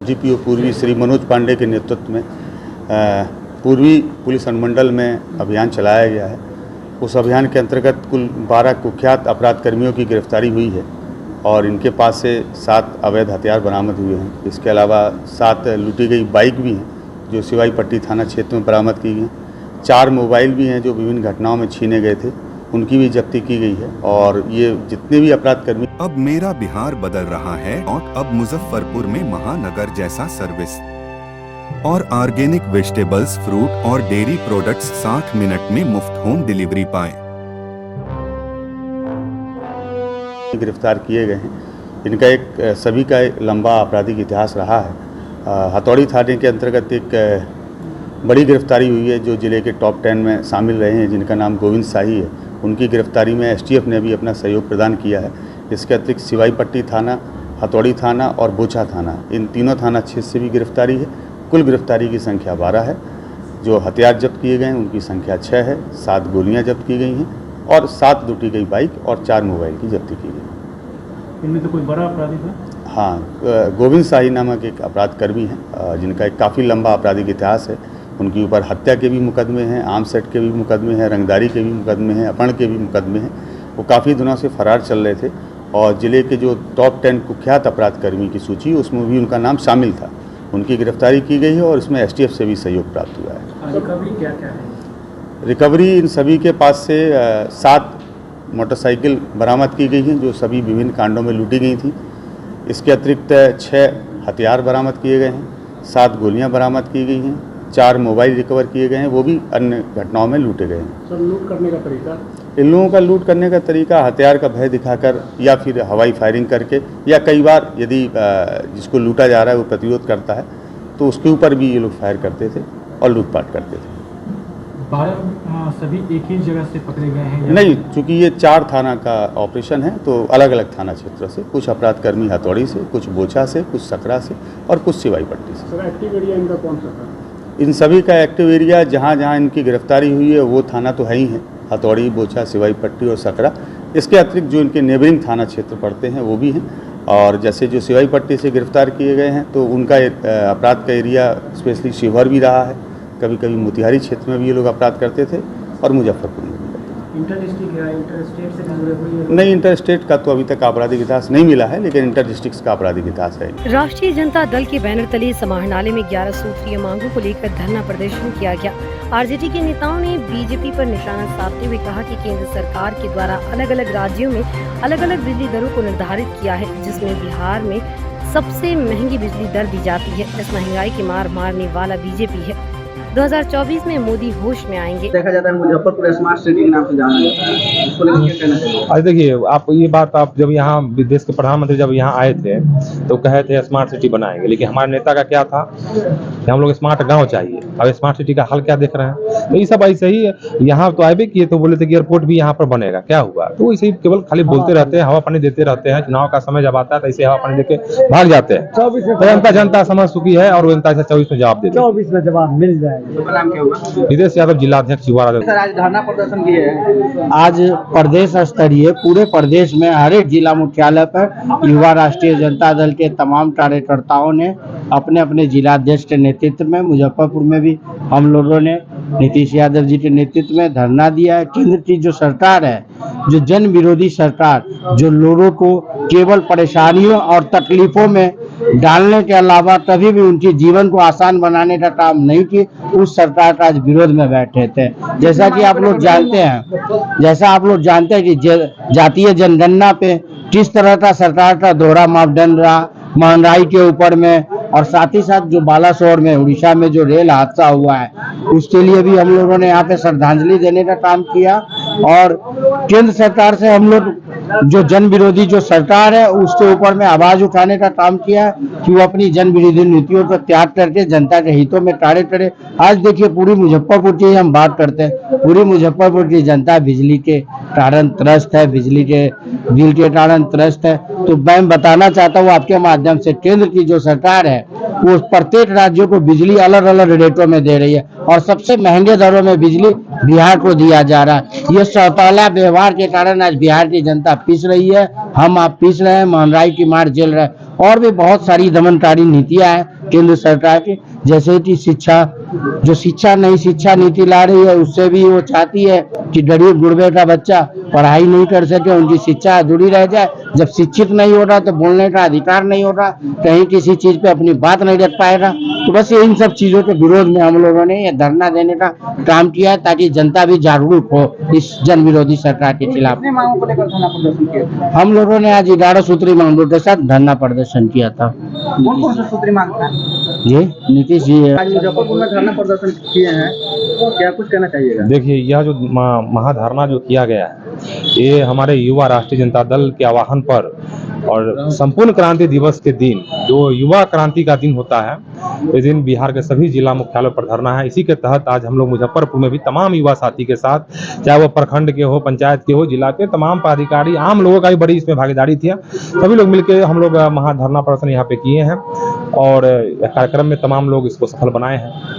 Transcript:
DPO पूर्वी श्री मनोज पांडे के नेतृत्व में पूर्वी पुलिस अनुमंडल में अभियान चलाया गया है। उस अभियान के अंतर्गत कुल 12 कुख्यात अपराध कर्मियों की गिरफ्तारी हुई है और इनके पास से 7 अवैध हथियार बरामद हुए हैं। इसके अलावा 7 लूटी गई बाइक भी हैं जो सिवाई पट्टी थाना क्षेत्र में बरामद की गई। 4 मोबाइल भी हैं जो विभिन्न घटनाओं में छीने गए थे, उनकी भी जब्ती की गई है। और ये जितने भी अपराध कर्मी अब मेरा बिहार बदल रहा है और अब मुजफ्फरपुर में महानगर जैसा सर्विस और ऑर्गेनिक वेजिटेबल्स, फ्रूट और डेयरी प्रोडक्ट्स 60 मिनट में मुफ्त होम डिलीवरी पाएं। गिरफ्तार किए गए हैं। इनका सभी का एक लंबा आपराधिक इतिहास रहा है। हथौड़ी थाने के अंतर्गत एक बड़ी गिरफ्तारी हुई है जो जिले के टॉप 10 में शामिल रहे हैं, जिनका नाम गोविंद शाही है। उनकी गिरफ्तारी में STF ने भी अपना सहयोग प्रदान किया है। इसके अतिरिक्त सिवाई पट्टी थाना, हथौड़ी थाना और बोचा थाना, इन तीनों थाना क्षेत्र से भी गिरफ्तारी है। कुल गिरफ्तारी की संख्या 12 है। जो हथियार जब्त किए गए हैं उनकी संख्या 6 है। 7 गोलियां जब्त की गई हैं और 7 लूटी गई बाइक और 4 मोबाइल की जब्ती की गई। इनमें तो कोई बड़ा अपराधी था? हाँ, गोविंद शाही नामक एक अपराध कर्मी हैं जिनका एक काफ़ी लंबा आपराधिक इतिहास है। उनके ऊपर हत्या के भी मुकदमे हैं, आर्म्स एक्ट के भी मुकदमे हैं, रंगदारी के भी मुकदमे हैं, अपहरण के भी मुकदमे हैं। वो काफ़ी दिनों से फरार चल रहे थे और ज़िले के जो टॉप 10 कुख्यात अपराध कर्मी की सूची उसमें भी उनका नाम शामिल था। उनकी गिरफ्तारी की गई है और इसमें STF से भी सहयोग प्राप्त हुआ है। रिकवरी क्या क्या है? रिकवरी इन सभी के पास से 7 मोटरसाइकिल बरामद की गई हैं जो सभी विभिन्न कांडों में लूटी गई थी। इसके अतिरिक्त 6 हथियार बरामद किए गए हैं, 7 गोलियां बरामद की गई हैं, 4 मोबाइल रिकवर किए गए हैं, वो भी अन्य घटनाओं में लूटे गए हैं। सर, लूट करने का तरीका? इन लोगों का लूट करने का तरीका हथियार का भय दिखाकर या फिर हवाई फायरिंग करके, या कई बार यदि जिसको लूटा जा रहा है वो प्रतिरोध करता है तो उसके ऊपर भी ये लोग फायर करते थे और लूटपाट करते थे। 12 सभी एक ही जगह से पकड़े गए हैं? नहीं, चूँकि ये 4 थाना का ऑपरेशन है तो अलग अलग थाना क्षेत्र से कुछ अपराध कर्मी हथौड़ी से, कुछ बोचा से, कुछ सकरा से और कुछ सिवाई पट्टी से। सर, एक्टिव एरिया इनका कौन सा था? इन सभी का एक्टिव एरिया जहाँ जहाँ इनकी गिरफ्तारी हुई है वो थाना तो है ही है, हथौड़ी, बोचा, सिवाई पट्टी और सकरा। इसके अतिरिक्त जो इनके नेबरिंग थाना क्षेत्र पड़ते हैं वो भी हैं। और जैसे जो सिवाई पट्टी से गिरफ्तार किए गए हैं तो उनका अपराध का एरिया स्पेशली शिवहर भी रहा है, कभी कभी मोतिहारी क्षेत्र में भी ये लोग अपराध करते थे और मुजफ्फरपुर में भी करते थे। इंटर डिस्ट्रिक्ट या इंटर स्टेट से जुड़े हुए? नहीं, इंटर स्टेट का तो अभी तक आपराधिक इतिहास नहीं मिला है, लेकिन इंटर डिस्ट्रिक्ट का आपराधिक इतिहास है। राष्ट्रीय जनता दल के बैनर तले समाहरणालय में 11 सूत्रीय मांगों को लेकर धरना प्रदर्शन किया गया। RJD के नेताओं ने BJP पर निशाना साधते हुए कहा कि केंद्र सरकार के द्वारा अलग अलग राज्यों में अलग अलग बिजली दरों को निर्धारित किया है, जिसमें बिहार में सबसे महंगी बिजली दर दी जाती है। इस महंगाई की मार मारने वाला BJP है। 2024 में मोदी होश में आएंगे। देखा जाता है मुजफ्फरपुर स्मार्ट सिटी के नाम से जाना जाता है, इसको लेकर क्या कहना चाहिए? आज देखिए, आप ये बात आप जब यहाँ देश के प्रधानमंत्री जब यहाँ आए थे तो कहे थे स्मार्ट सिटी बनाएंगे, लेकिन हमारे नेता का क्या था कि हम लोग स्मार्ट गांव चाहिए। अब स्मार्ट सिटी का हाल क्या देख रहे हैं? तो ये सब ऐसे ही है। यहाँ तो आए किए तो बोले थे कि एयरपोर्ट भी यहाँ पर बनेगा, क्या हुआ? तो ऐसे ही केवल खाली बोलते रहते हैं, हवा पानी देते रहते हैं। चुनाव का समय जब आता है तो ऐसे हवा पानी देके भाग जाते हैं। जनता समझ चुकी है और जनता से 24 में जवाब देती है। 24 में जवाब मिल जाएगा। नाम क्या होगा? नितेश यादव, जिलाध्यक्ष युवा राजद। सर, आज धरना प्रदर्शन किए हैं। आज प्रदेश स्तरीय पूरे प्रदेश में हर एक जिला मुख्यालय पर युवा राष्ट्रीय जनता दल के तमाम कार्यकर्ताओं ने अपने अपने जिलाध्यक्ष के नेतृत्व में, मुजफ्फरपुर में भी हम लोगों ने नीतीश यादव जी के नेतृत्व में धरना दिया है। केंद्र की जो सरकार है, जो जन विरोधी सरकार, जो लोगों को केवल परेशानियों और तकलीफों में डालने के अलावा कभी भी उनके जीवन को आसान बनाने का काम नहीं की, उस सरकार का आज विरोध में बैठे थे। जैसा कि आप लोग जानते हैं कि जातीय जनगणना पे किस तरह का सरकार का दोहरा मापदंड रहा, महंगाई के ऊपर में, और साथ ही साथ जो बालासोर में उड़ीसा में जो रेल हादसा हुआ है उसके लिए भी हम लोगों ने यहाँ पे श्रद्धांजलि देने का काम किया। और केंद्र सरकार से हम लोग जो जन विरोधी जो सरकार है उसके ऊपर में आवाज उठाने का काम किया कि वो अपनी जन विरोधी नीतियों को त्याग करके जनता के हितों में कार्य करे। आज देखिए, पूरी मुजफ्फरपुर की हम बात करते हैं, पूरी मुजफ्फरपुर की जनता बिजली के कारण त्रस्त है, बिजली के बिल के कारण त्रस्त है। तो मैं बताना चाहता हूँ आपके माध्यम से, केंद्र की जो सरकार है वो प्रत्येक राज्यों को बिजली अलग अलग रेटों में दे रही है और सबसे महंगे दरों में बिजली बिहार को दिया जा रहा है। ये सौतेला व्यवहार के कारण आज बिहार की जनता पीस रही है, हम आप पीस रहे हैं, महंगाई की मार झेल रहे हैं। और भी बहुत सारी दमनकारी नीतियां हैं केंद्र सरकार की, जैसे कि शिक्षा, जो शिक्षा नई शिक्षा नीति ला रही है उससे भी वो चाहती है कि गरीब गुरबे का बच्चा पढ़ाई नहीं कर सके, उनकी शिक्षा अधूरी रह जाए। जब शिक्षित नहीं हो रहा तो बोलने का अधिकार नहीं हो रहा, कहीं किसी चीज पे अपनी बात नहीं रख पाएगा। तो बस इन सब चीजों के विरोध में हम लोगों ने ये धरना देने का काम किया है, ताकि जनता भी जागरूक हो इस जन विरोधी सरकार के खिलाफ। कितनी मांगों को लेकर धरना प्रदर्शन किया? हम लोगों ने आज 11 सूत्री मांगों के साथ धरना प्रदर्शन किया था। कौन कौन से सूत्री मांग था? ये नीतीश जी है। आज मुजफ्फरपुर में धरना प्रदर्शन किए हैं, क्या कुछ कहना चाहिएगा? देखिए, यह जो महाधरना जो किया गया है, ये हमारे युवा राष्ट्रीय जनता दल के आह्वान पर और संपूर्ण क्रांति दिवस के दिन, जो युवा क्रांति का दिन होता है, इस दिन बिहार के सभी जिला मुख्यालयों पर धरना है। इसी के तहत आज हम लोग मुजफ्फरपुर में भी तमाम युवा साथी के साथ, चाहे वो प्रखंड के हो, पंचायत के हो, जिला के तमाम पदाधिकारी, आम लोगों का भी बड़ी इसमें भागीदारी थी। सभी लोग मिलकर हम लोग महाधरना प्रदर्शन यहाँ पे किए हैं और कार्यक्रम में तमाम लोग इसको सफल बनाए हैं।